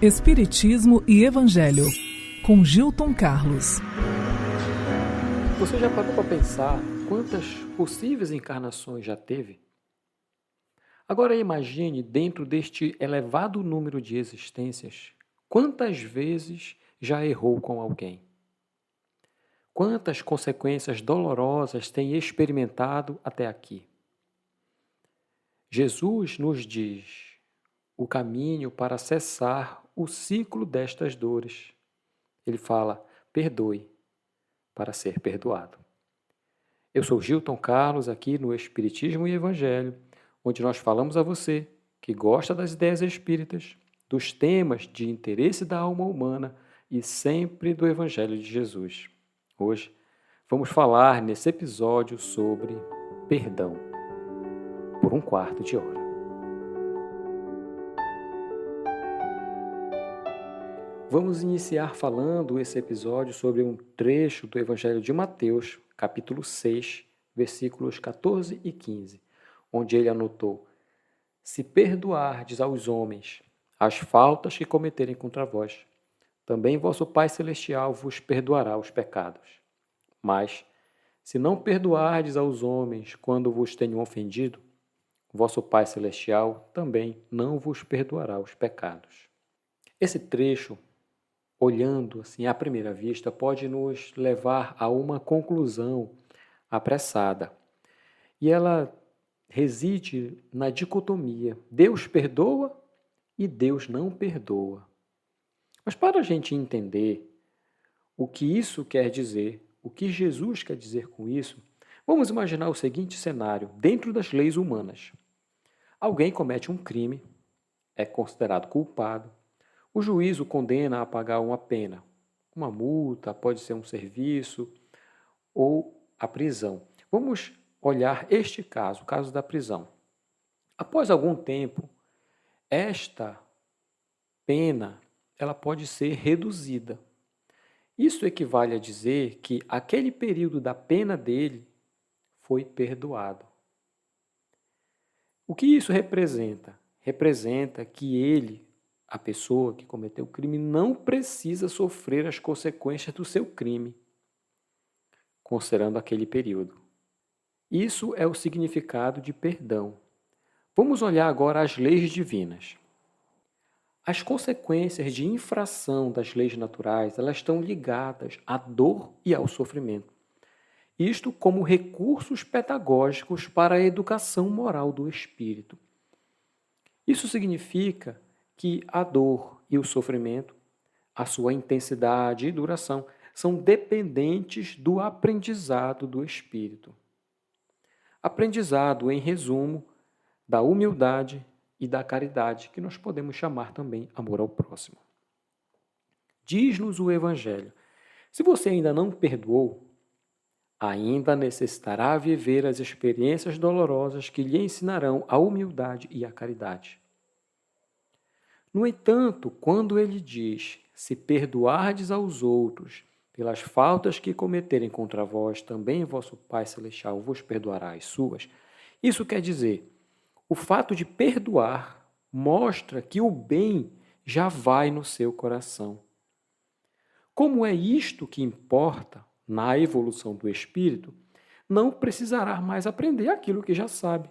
Espiritismo e Evangelho, com Gilton Carlos. Você já parou para pensar quantas possíveis encarnações já teve? Agora imagine, dentro deste elevado número de existências, quantas vezes já errou com alguém? Quantas consequências dolorosas tem experimentado até aqui? Jesus nos diz o caminho para cessar o ciclo destas dores. Ele fala: perdoe para ser perdoado. Eu sou Gilton Carlos, aqui no Espiritismo e Evangelho, onde nós falamos a você que gosta das ideias espíritas, dos temas de interesse da alma humana e sempre do Evangelho de Jesus. Hoje vamos falar nesse episódio sobre perdão por um quarto de hora. Vamos iniciar falando esse episódio sobre um trecho do Evangelho de Mateus, capítulo 6, versículos 14 e 15, onde ele anotou: se perdoardes aos homens as faltas que cometerem contra vós, também vosso Pai Celestial vos perdoará os pecados. Mas, se não perdoardes aos homens quando vos tenham ofendido, vosso Pai Celestial também não vos perdoará os pecados. Esse trecho, olhando assim à primeira vista, pode nos levar a uma conclusão apressada. E ela reside na dicotomia: Deus perdoa e Deus não perdoa. Mas para a gente entender o que isso quer dizer, o que Jesus quer dizer com isso, vamos imaginar o seguinte cenário dentro das leis humanas. Alguém comete um crime, é considerado culpado, o juiz o condena a pagar uma pena, uma multa, pode ser um serviço ou a prisão. Vamos olhar este caso, o caso da prisão. Após algum tempo, esta pena ela pode ser reduzida. Isso equivale a dizer que aquele período da pena dele foi perdoado. O que isso representa? Representa que ele, a pessoa que cometeu o crime, não precisa sofrer as consequências do seu crime, considerando aquele período. Isso é o significado de perdão. Vamos olhar agora as leis divinas. As consequências de infração das leis naturais, elas estão ligadas à dor e ao sofrimento. Isto como recursos pedagógicos para a educação moral do espírito. Isso significa que a dor e o sofrimento, a sua intensidade e duração, são dependentes do aprendizado do espírito. Aprendizado, em resumo, da humildade e da caridade, que nós podemos chamar também amor ao próximo. Diz-nos o Evangelho: se você ainda não perdoou, ainda necessitará viver as experiências dolorosas que lhe ensinarão a humildade e a caridade. No entanto, quando ele diz: se perdoardes aos outros pelas faltas que cometerem contra vós, também vosso Pai Celestial vos perdoará as suas, isso quer dizer, o fato de perdoar mostra que o bem já vai no seu coração. Como é isto que importa na evolução do espírito, não precisará mais aprender aquilo que já sabe.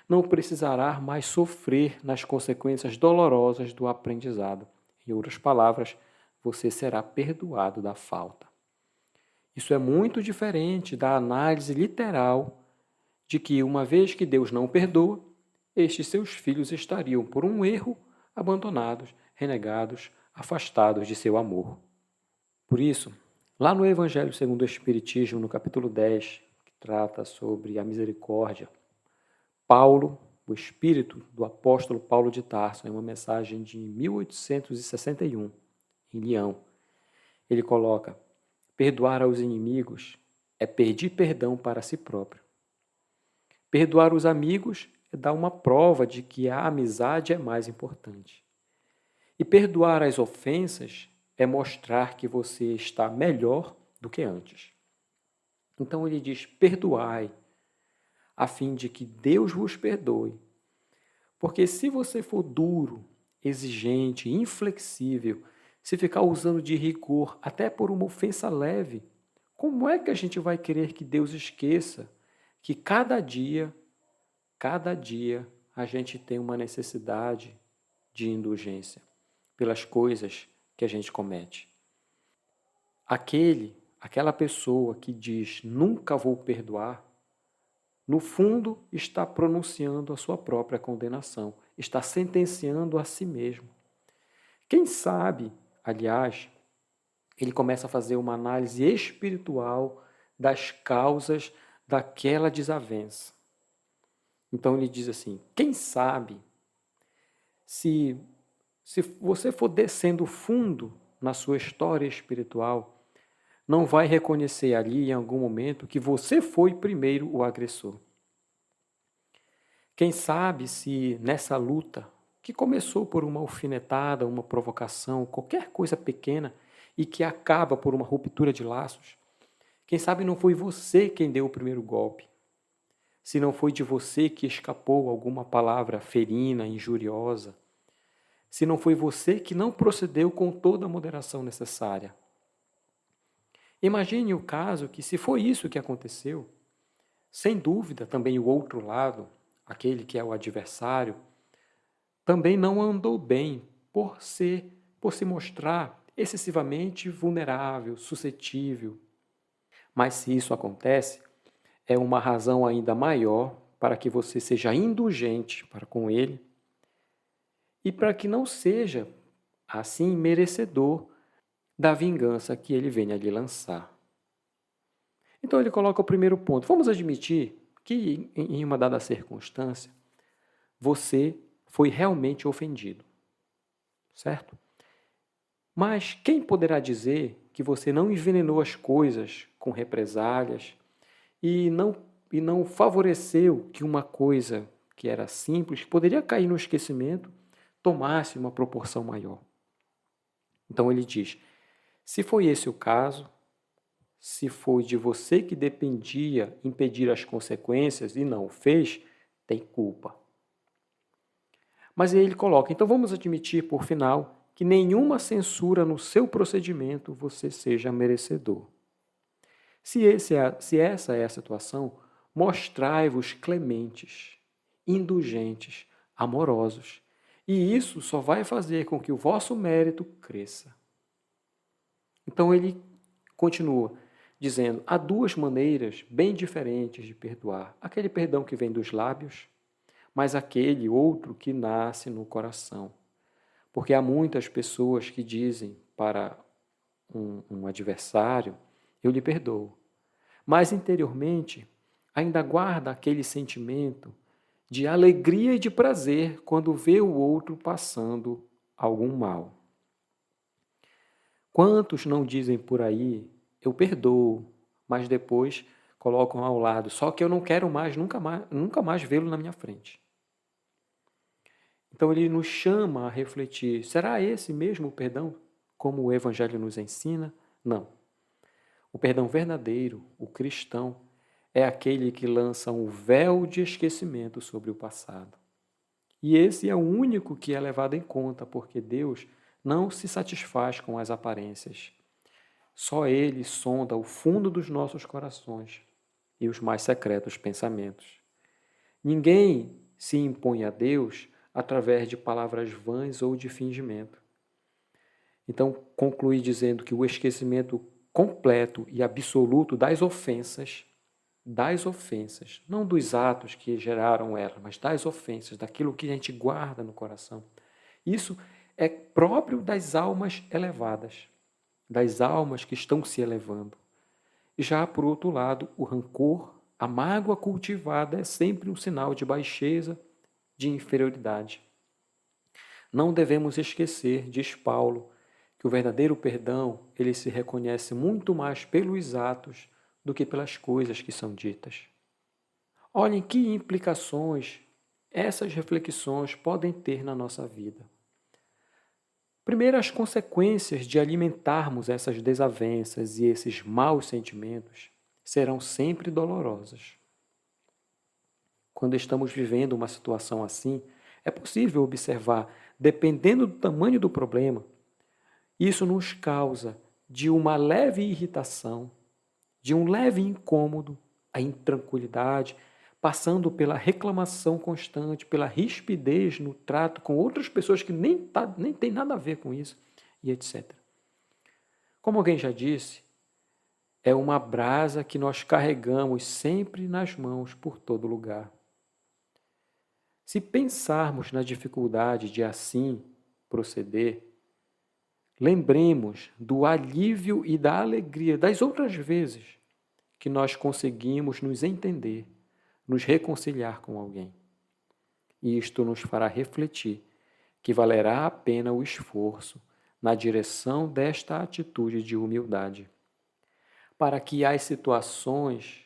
Não precisará mais sofrer nas consequências dolorosas do aprendizado. Em outras palavras, você será perdoado da falta. Isso é muito diferente da análise literal de que, uma vez que Deus não perdoa, estes seus filhos estariam, por um erro, abandonados, renegados, afastados de seu amor. Por isso, lá no Evangelho segundo o Espiritismo, no capítulo 10, que trata sobre a misericórdia, Paulo, o espírito do apóstolo Paulo de Tarso, em uma mensagem de 1861, em Leão, ele coloca: perdoar aos inimigos é pedir perdão para si próprio. Perdoar os amigos é dar uma prova de que a amizade é mais importante. E perdoar as ofensas é mostrar que você está melhor do que antes. Então ele diz: perdoai, a fim de que Deus vos perdoe. Porque se você for duro exigente, inflexível, se ficar usando de rigor até por uma ofensa leve, como é que a gente vai querer que Deus esqueça que cada dia, a gente tem uma necessidade de indulgência pelas coisas que a gente comete? Aquela pessoa que diz nunca vou perdoar, no fundo está pronunciando a sua própria condenação, está sentenciando a si mesmo. Quem sabe, aliás, ele começa a fazer uma análise espiritual das causas daquela desavença. Então ele diz assim: quem sabe, se você for descendo fundo na sua história espiritual, não vai reconhecer ali em algum momento que você foi primeiro o agressor. Quem sabe se nessa luta, que começou por uma alfinetada, uma provocação, qualquer coisa pequena e que acaba por uma ruptura de laços, quem sabe não foi você quem deu o primeiro golpe. Se não foi de você que escapou alguma palavra ferina, injuriosa, se não foi você que não procedeu com toda a moderação necessária. Imagine o caso que, se foi isso que aconteceu, sem dúvida também o outro lado, aquele que é o adversário, também não andou bem por se mostrar excessivamente vulnerável, suscetível. Mas se isso acontece, é uma razão ainda maior para que você seja indulgente para com ele e para que não seja, assim, merecedor da vingança que ele venha lhe lançar. Então ele coloca o primeiro ponto. Vamos admitir que, em uma dada circunstância, você foi realmente ofendido, certo? Mas quem poderá dizer que você não envenenou as coisas com represálias e não favoreceu que uma coisa que era simples, poderia cair no esquecimento, tomasse uma proporção maior? Então ele diz: se foi esse o caso, se foi de você que dependia impedir as consequências e não o fez, tem culpa. Mas aí ele coloca: então vamos admitir, por final, que nenhuma censura no seu procedimento você seja merecedor. Se essa é a situação, mostrai-vos clementes, indulgentes, amorosos, e isso só vai fazer com que o vosso mérito cresça. Então ele continua dizendo: há duas maneiras bem diferentes de perdoar. Aquele perdão que vem dos lábios, mas aquele outro que nasce no coração. Porque há muitas pessoas que dizem para um adversário: eu lhe perdoo. Mas interiormente ainda guarda aquele sentimento de alegria e de prazer quando vê o outro passando algum mal. Quantos não dizem por aí: eu perdoo, mas depois colocam ao lado: só que eu não quero mais, nunca mais vê-lo na minha frente. Então ele nos chama a refletir: será esse mesmo o perdão, como o Evangelho nos ensina? Não. O perdão verdadeiro, o cristão, é aquele que lança um véu de esquecimento sobre o passado. E esse é o único que é levado em conta, porque Deus não se satisfaz com as aparências. Só Ele sonda o fundo dos nossos corações e os mais secretos pensamentos. Ninguém se impõe a Deus através de palavras vãs ou de fingimento. Então, conclui dizendo que o esquecimento completo e absoluto das ofensas, não dos atos que geraram ela, mas das ofensas, daquilo que a gente guarda no coração. Isso é próprio das almas elevadas, das almas que estão se elevando. Já, por outro lado, o rancor, a mágoa cultivada é sempre um sinal de baixeza, de inferioridade. Não devemos esquecer, diz Paulo, que o verdadeiro perdão, ele se reconhece muito mais pelos atos do que pelas coisas que são ditas. Olhem que implicações essas reflexões podem ter na nossa vida. Primeiro, as consequências de alimentarmos essas desavenças e esses maus sentimentos serão sempre dolorosas. Quando estamos vivendo uma situação assim, é possível observar dependendo do tamanho do problema, isso nos causa de uma leve irritação, de um leve incômodo, a intranquilidade, passando pela reclamação constante, pela rispidez no trato com outras pessoas que nem tem nada a ver com isso, e etc. Como alguém já disse, é uma brasa que nós carregamos sempre nas mãos por todo lugar. Se pensarmos na dificuldade de assim proceder, lembremos do alívio e da alegria das outras vezes que nós conseguimos nos entender, nos reconciliar com alguém. E isto nos fará refletir que valerá a pena o esforço na direção desta atitude de humildade, para que as situações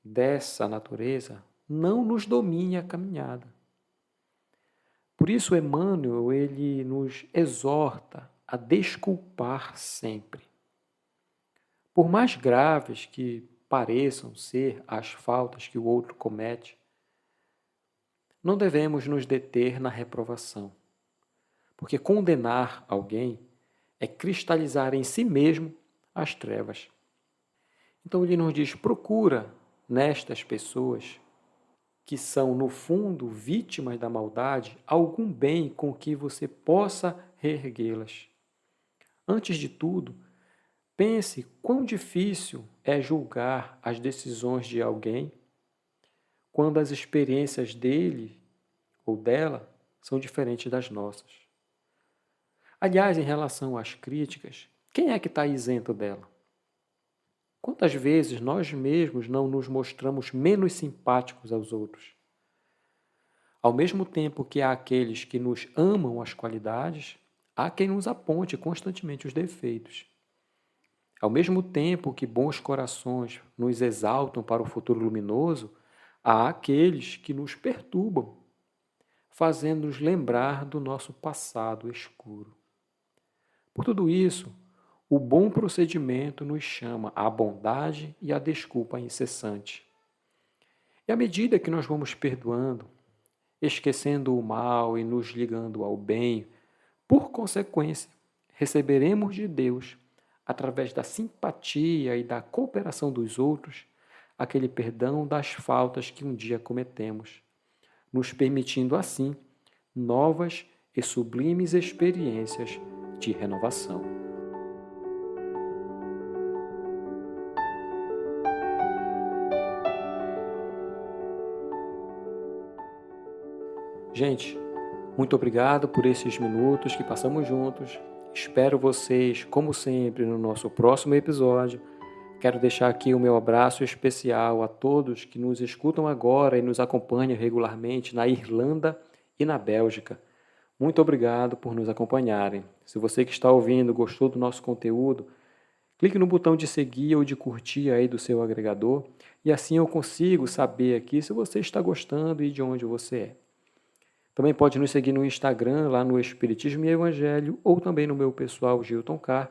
dessa natureza não nos domine a caminhada. Por isso, Emmanuel, ele nos exorta a desculpar sempre. Por mais graves que pareçam ser as faltas que o outro comete, não devemos nos deter na reprovação, porque condenar alguém é cristalizar em si mesmo as trevas. Então ele nos diz, procura nestas pessoas que são, no fundo, vítimas da maldade, algum bem com que você possa reerguê-las. Antes de tudo, pense quão difícil é julgar as decisões de alguém quando as experiências dele ou dela são diferentes das nossas. Aliás, em relação às críticas, quem é que está isento dela? Quantas vezes nós mesmos não nos mostramos menos simpáticos aos outros? Ao mesmo tempo que há aqueles que nos amam as qualidades, há quem nos aponte constantemente os defeitos. Ao mesmo tempo que bons corações nos exaltam para o futuro luminoso, há aqueles que nos perturbam, fazendo-nos lembrar do nosso passado escuro. Por tudo isso, o bom procedimento nos chama à bondade e à desculpa incessante. E à medida que nós vamos perdoando, esquecendo o mal e nos ligando ao bem, por consequência, receberemos de Deus, através da simpatia e da cooperação dos outros, aquele perdão das faltas que um dia cometemos, nos permitindo assim novas e sublimes experiências de renovação. Gente, muito obrigado por esses minutos que passamos juntos. Espero vocês, como sempre, no nosso próximo episódio. Quero deixar aqui o meu abraço especial a todos que nos escutam agora e nos acompanham regularmente na Irlanda e na Bélgica. Muito obrigado por nos acompanharem. Se você que está ouvindo gostou do nosso conteúdo, clique no botão de seguir ou de curtir aí do seu agregador e assim eu consigo saber aqui se você está gostando e de onde você é. Também pode nos seguir no Instagram, lá no Espiritismo e Evangelho, ou também no meu pessoal Gilton Carr.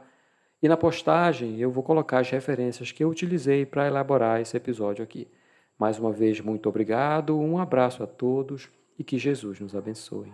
E na postagem eu vou colocar as referências que eu utilizei para elaborar esse episódio aqui. Mais uma vez, muito obrigado, um abraço a todos e que Jesus nos abençoe.